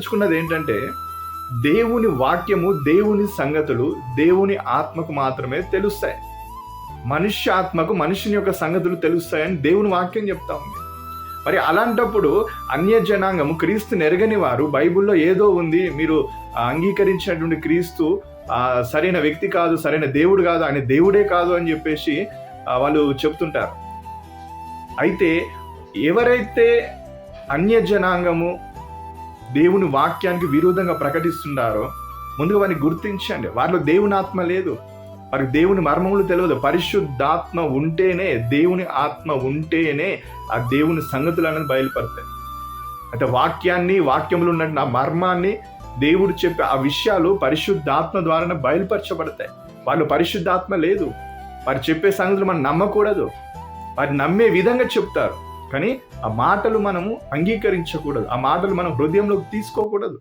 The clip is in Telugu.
చెప్పదలుచుకున్నది ఏంటంటే, దేవుని వాక్యము, దేవుని సంగతులు దేవుని ఆత్మకు మాత్రమే తెలుస్తాయి. మనుష్య ఆత్మకు మనుషుని యొక్క సంగతులు తెలుస్తాయని దేవుని వాక్యం చెప్తా ఉంది. మరి అలాంటప్పుడు అన్య జనాంగము, క్రీస్తుని ఎరగని వారు, బైబిల్లో ఏదో ఉంది, మీరు అంగీకరించినటువంటి క్రీస్తు సరైన వ్యక్తి కాదు, సరైన దేవుడు కాదు, ఆయన దేవుడే కాదు అని చెప్పేసి వాళ్ళు చెప్తుంటారు. అయితే ఎవరైతే అన్య జనాంగము దేవుని వాక్యానికి విరోధంగా ప్రకటిస్తున్నారో ముందుగా వారిని గుర్తించండి. వారిలో దేవుని ఆత్మ లేదు, వారికి దేవుని మర్మములు తెలియదు. పరిశుద్ధాత్మ ఉంటేనే, దేవుని ఆత్మ ఉంటేనే ఆ దేవుని సంగతులు అనేది బయలుపడతాయి. అయితే వాక్యములు ఉన్నట్టు ఆ మర్మాన్ని దేవుడు చెప్పే ఆ విషయాలు పరిశుద్ధాత్మ ద్వారానే బయలుపరచబడతాయి. వాళ్ళు పరిశుద్ధాత్మ లేదు, వారు చెప్పే సంగతులు మనం నమ్మకూడదు. వారు నమ్మే విధంగా చెప్తారు, కానీ ఆ మాటలు మనము అంగీకరించకూడదు, ఆ మాటలు మనం హృదయంలోకి తీసుకోకూడదు.